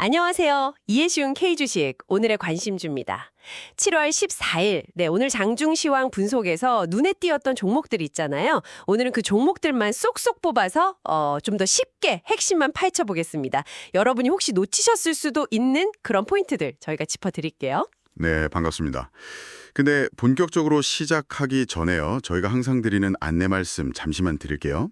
안녕하세요. 이해 쉬운 K주식 오늘의 관심주입니다. 7월 14일, 오늘 장중시황 분석에서 눈에 띄었던 종목들 있잖아요. 오늘은 그 종목들만 쏙쏙 뽑아서 좀 더 쉽게 핵심만 파헤쳐보겠습니다. 여러분이 혹시 놓치셨을 수도 있는 그런 포인트들 저희가 짚어드릴게요. 네, 반갑습니다. 근데 본격적으로 시작하기 전에요. 저희가 항상 드리는 안내 말씀 잠시만 드릴게요.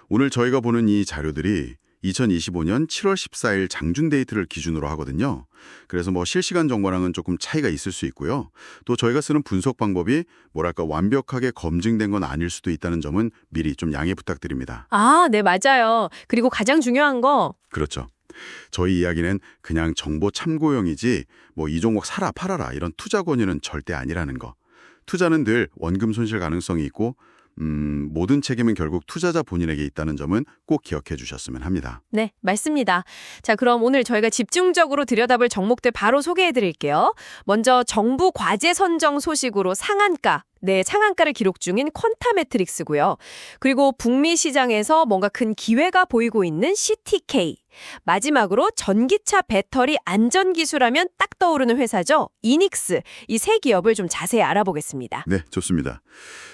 오늘 저희가 보는 이 자료들이 2025년 7월 14일 장준 데이트를 기준으로 하거든요. 그래서 실시간 정보랑은 조금 차이가 있을 수 있고요. 또 저희가 쓰는 분석 방법이 완벽하게 검증된 건 아닐 수도 있다는 점은 미리 좀 양해 부탁드립니다. 아, 네, 맞아요. 그리고 가장 중요한 거. 그렇죠. 저희 이야기는 그냥 정보 참고용이지 이 종목 사라 팔아라 이런 투자 권유는 절대 아니라는 거. 투자는 늘 원금 손실 가능성이 있고 모든 책임은 결국 투자자 본인에게 있다는 점은 꼭 기억해 주셨으면 합니다. 네, 맞습니다. 자, 그럼 오늘 저희가 집중적으로 들여다볼 종목들 바로 소개해 드릴게요. 먼저 정부 과제 선정 소식으로 상한가, 상한가를 기록 중인 퀀타매트릭스고요. 그리고 북미 시장에서 뭔가 큰 기회가 보이고 있는 CTK. 마지막으로 전기차 배터리 안전기술하면 딱 떠오르는 회사죠. 이닉스. 이 세 기업을 좀 자세히 알아보겠습니다. 네, 좋습니다.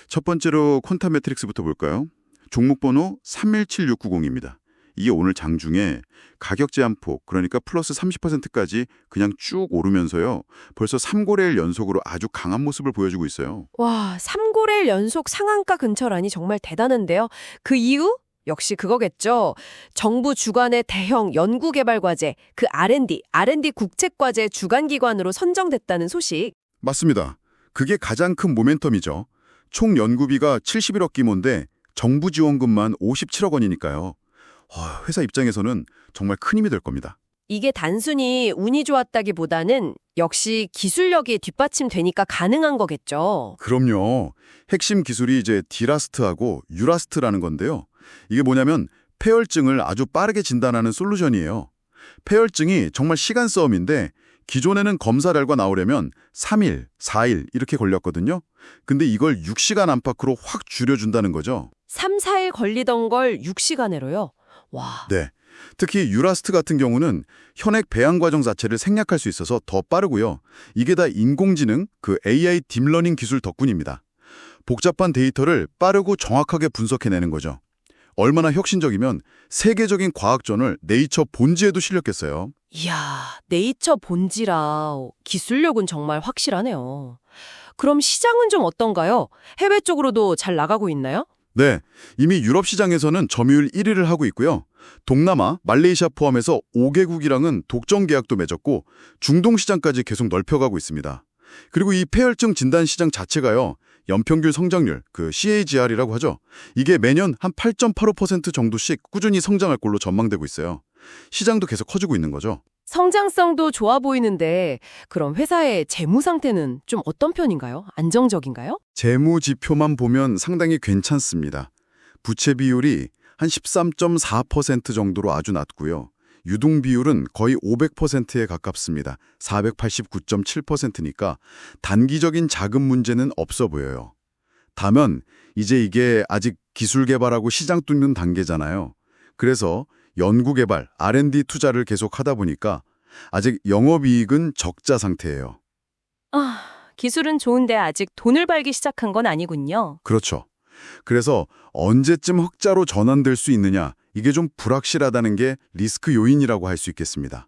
첫 번째로 퀀타매트릭스부터 볼까요? 종목 번호 317690입니다. 이게 오늘 장중에 가격 제한폭, 그러니까 플러스 30%까지 그냥 쭉 오르면서요. 벌써 3거래일 연속으로 아주 강한 모습을 보여주고 있어요. 와, 3거래일 연속 상한가 근처라니 정말 대단한데요. 그 이유? 역시 그거겠죠. 정부 주관의 대형 연구개발 과제, 그 R&D 국책과제 주관기관으로 선정됐다는 소식. 맞습니다. 그게 가장 큰 모멘텀이죠. 총 연구비가 71억 규모인데 정부 지원금만 57억 원이니까요. 회사 입장에서는 정말 큰 힘이 될 겁니다. 이게 단순히 운이 좋았다기보다는 역시 기술력이 뒷받침되니까 가능한 거겠죠. 그럼요. 핵심 기술이 이제 디라스트하고 유라스트라는 건데요. 이게 뭐냐면 폐혈증을 아주 빠르게 진단하는 솔루션이에요. 폐혈증이 정말 시간 싸움인데 기존에는 검사 결과 나오려면 3일, 4일 이렇게 걸렸거든요. 근데 이걸 6시간 안팎으로 확 줄여준다는 거죠. 3, 4일 걸리던 걸 6시간으로요? 와. 네. 특히 유라스트 같은 경우는 혈액 배양 과정 자체를 생략할 수 있어서 더 빠르고요. 이게 다 인공지능, AI 딥러닝 기술 덕분입니다. 복잡한 데이터를 빠르고 정확하게 분석해내는 거죠. 얼마나 혁신적이면 세계적인 과학저널 네이처 본지에도 실렸겠어요. 이야, 네이처 본지라 기술력은 정말 확실하네요. 그럼 시장은 좀 어떤가요? 해외 쪽으로도 잘 나가고 있나요? 네, 이미 유럽 시장에서는 점유율 1위를 하고 있고요. 동남아, 말레이시아 포함해서 5개국이랑은 독점 계약도 맺었고 중동 시장까지 계속 넓혀가고 있습니다. 그리고 이 폐혈증 진단 시장 자체가요. 연평균 성장률, CAGR이라고 하죠. 이게 매년 한 8.85% 정도씩 꾸준히 성장할 걸로 전망되고 있어요. 시장도 계속 커지고 있는 거죠. 성장성도 좋아 보이는데 그럼 회사의 재무 상태는 좀 어떤 편인가요? 안정적인가요? 재무 지표만 보면 상당히 괜찮습니다. 부채 비율이 한 13.4% 정도로 아주 낮고요. 유동 비율은 거의 500%에 가깝습니다. 489.7%니까 단기적인 자금 문제는 없어 보여요. 다만 이제 이게 아직 기술 개발하고 시장 뚫는 단계잖아요. 그래서 연구개발, R&D 투자를 계속하다 보니까 아직 영업이익은 적자 상태예요. 기술은 좋은데 아직 돈을 벌기 시작한 건 아니군요. 그렇죠. 그래서 언제쯤 흑자로 전환될 수 있느냐, 이게 좀 불확실하다는 게 리스크 요인이라고 할 수 있겠습니다.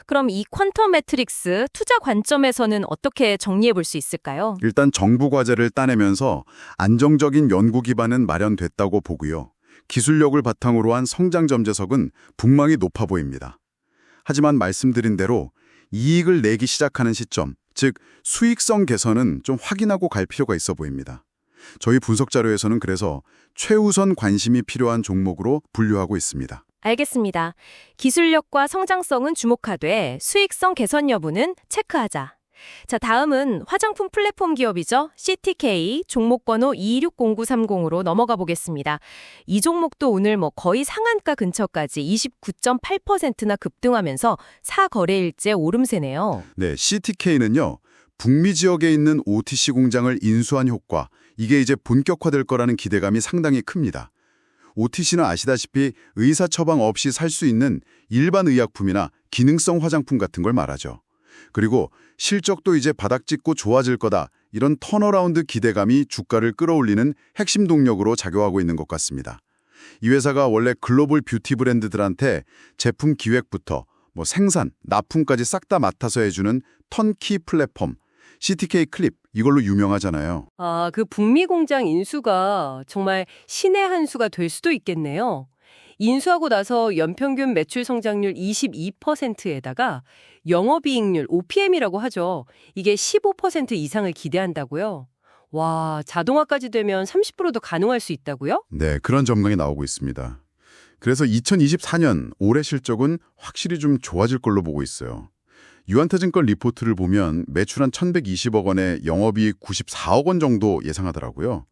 그럼 이 퀀텀 매트릭스 투자 관점에서는 어떻게 정리해 볼 수 있을까요? 일단 정부 과제를 따내면서 안정적인 연구 기반은 마련됐다고 보고요. 기술력을 바탕으로 한 성장 점재석은 분망이 높아 보입니다. 하지만 말씀드린 대로 이익을 내기 시작하는 시점, 즉 수익성 개선은 좀 확인하고 갈 필요가 있어 보입니다. 저희 분석 자료에서는 그래서 최우선 관심이 필요한 종목으로 분류하고 있습니다. 알겠습니다. 기술력과 성장성은 주목하되 수익성 개선 여부는 체크하자. 자, 다음은 화장품 플랫폼 기업이죠. CTK 종목 번호 260930으로 넘어가 보겠습니다. 이 종목도 오늘 거의 상한가 근처까지 29.8%나 급등하면서 4거래일째 오름세네요. 네, CTK는요. 북미 지역에 있는 OTC 공장을 인수한 효과, 이게 이제 본격화될 거라는 기대감이 상당히 큽니다. OTC는 아시다시피 의사 처방 없이 살 수 있는 일반 의약품이나 기능성 화장품 같은 걸 말하죠. 그리고 실적도 이제 바닥 찍고 좋아질 거다. 이런 턴어라운드 기대감이 주가를 끌어올리는 핵심 동력으로 작용하고 있는 것 같습니다. 이 회사가 원래 글로벌 뷰티 브랜드들한테 제품 기획부터 생산, 납품까지 싹 다 맡아서 해주는 턴키 플랫폼, CTK 클립 이걸로 유명하잖아요. 아, 그 북미 공장 인수가 정말 신의 한 수가 될 수도 있겠네요. 인수하고 나서 연평균 매출 성장률 22%에다가 영업이익률 OPM이라고 하죠. 이게 15% 이상을 기대한다고요? 와, 자동화까지 되면 30%도 가능할 수 있다고요? 네, 그런 전망이 나오고 있습니다. 그래서 2024년 올해 실적은 확실히 좀 좋아질 걸로 보고 있어요. 유한타증권 리포트를 보면 매출 한 1,120억 원에 영업이익 94억 원 정도 예상하더라고요.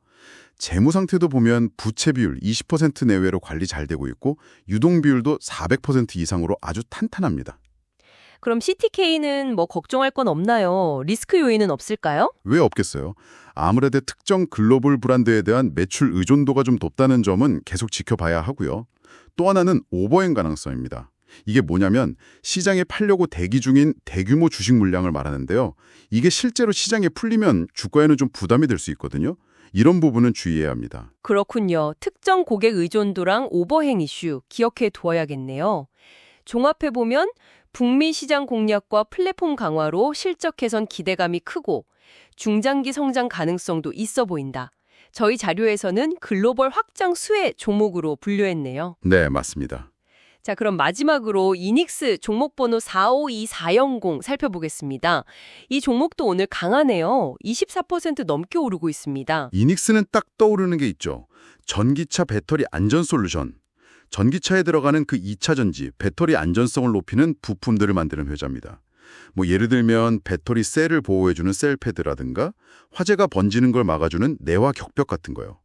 재무 상태도 보면 부채 비율 20% 내외로 관리 잘 되고 있고 유동 비율도 400% 이상으로 아주 탄탄합니다. 그럼 CTK는 뭐 걱정할 건 없나요? 리스크 요인은 없을까요? 왜 없겠어요? 아무래도 특정 글로벌 브랜드에 대한 매출 의존도가 좀 높다는 점은 계속 지켜봐야 하고요. 또 하나는 오버행 가능성입니다. 이게 뭐냐면 시장에 팔려고 대기 중인 대규모 주식 물량을 말하는데요. 이게 실제로 시장에 풀리면 주가에는 좀 부담이 될 수 있거든요. 이런 부분은 주의해야 합니다. 그렇군요. 특정 고객 의존도랑 오버행 이슈 기억해 두어야겠네요. 종합해보면 북미 시장 공략과 플랫폼 강화로 실적 개선 기대감이 크고 중장기 성장 가능성도 있어 보인다. 저희 자료에서는 글로벌 확장 수혜 종목으로 분류했네요. 네, 맞습니다. 자, 그럼 마지막으로 이닉스 종목번호 452400 살펴보겠습니다. 이 종목도 오늘 강하네요. 24% 넘게 오르고 있습니다. 이닉스는 딱 떠오르는 게 있죠. 전기차 배터리 안전 솔루션. 전기차에 들어가는 그 2차 전지, 배터리 안전성을 높이는 부품들을 만드는 회사입니다. 예를 들면 배터리 셀을 보호해주는 셀패드라든가 화재가 번지는 걸 막아주는 내화 격벽 같은 거요.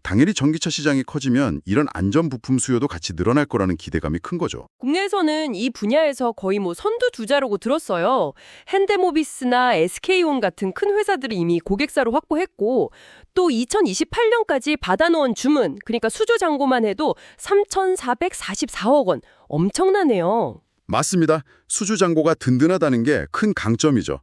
당연히 전기차 시장이 커지면 이런 안전 부품 수요도 같이 늘어날 거라는 기대감이 큰 거죠. 국내에서는 이 분야에서 거의 선두주자라고 들었어요. 현대모비스나 SK온 같은 큰 회사들이 이미 고객사로 확보했고 또 2028년까지 받아놓은 주문, 그러니까 수주 잔고만 해도 3,444억 원, 엄청나네요. 맞습니다. 수주 잔고가 든든하다는 게 큰 강점이죠.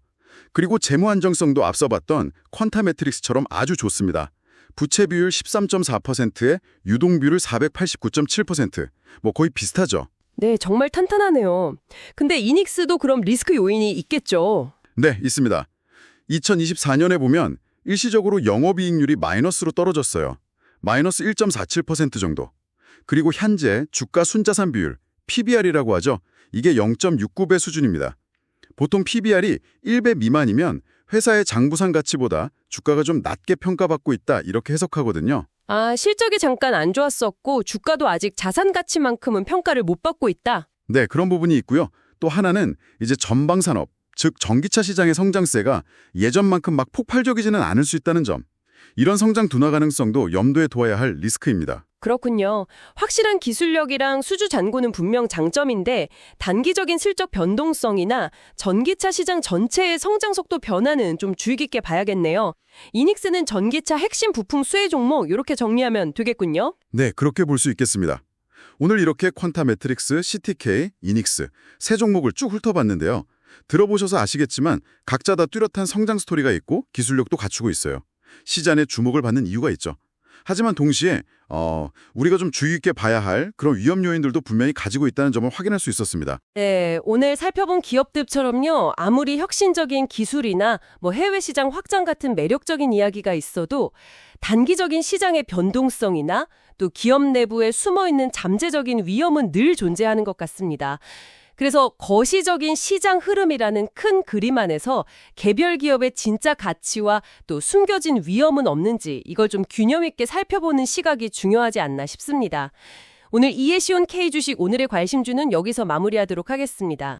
그리고 재무 안정성도 앞서 봤던 퀀타 매트릭스처럼 아주 좋습니다. 부채 비율 13.4%에 유동 비율 489.7%. 거의 비슷하죠. 네, 정말 탄탄하네요. 근데 이닉스도 그럼 리스크 요인이 있겠죠? 네, 있습니다. 2024년에 보면 일시적으로 영업이익률이 마이너스로 떨어졌어요. 마이너스 1.47% 정도. 그리고 현재 주가 순자산 비율, PBR이라고 하죠. 이게 0.69배 수준입니다. 보통 PBR이 1배 미만이면 회사의 장부상 가치보다 주가가 좀 낮게 평가받고 있다 이렇게 해석하거든요. 아, 실적이 잠깐 안 좋았었고 주가도 아직 자산 가치만큼은 평가를 못 받고 있다. 네, 그런 부분이 있고요. 또 하나는 이제 전방산업, 즉 전기차 시장의 성장세가 예전만큼 막 폭발적이지는 않을 수 있다는 점. 이런 성장 둔화 가능성도 염두에 두어야 할 리스크입니다. 그렇군요. 확실한 기술력이랑 수주 잔고는 분명 장점인데 단기적인 실적 변동성이나 전기차 시장 전체의 성장 속도 변화는 좀 주의 깊게 봐야겠네요. 이닉스는 전기차 핵심 부품 수혜 종목 이렇게 정리하면 되겠군요. 네, 그렇게 볼 수 있겠습니다. 오늘 이렇게 퀀타 매트릭스, CTK, 이닉스 세 종목을 쭉 훑어봤는데요. 들어보셔서 아시겠지만 각자 다 뚜렷한 성장 스토리가 있고 기술력도 갖추고 있어요. 시장에 주목을 받는 이유가 있죠. 하지만 동시에 우리가 좀 주의 있게 봐야 할 그런 위험 요인들도 분명히 가지고 있다는 점을 확인할 수 있었습니다. 네, 오늘 살펴본 기업들처럼요. 아무리 혁신적인 기술이나 해외 시장 확장 같은 매력적인 이야기가 있어도 단기적인 시장의 변동성이나 또 기업 내부에 숨어있는 잠재적인 위험은 늘 존재하는 것 같습니다. 그래서 거시적인 시장 흐름이라는 큰 그림 안에서 개별 기업의 진짜 가치와 또 숨겨진 위험은 없는지 이걸 좀 균형 있게 살펴보는 시각이 중요하지 않나 싶습니다. 오늘 이해쉬운 K주식 오늘의 관심주는 여기서 마무리하도록 하겠습니다.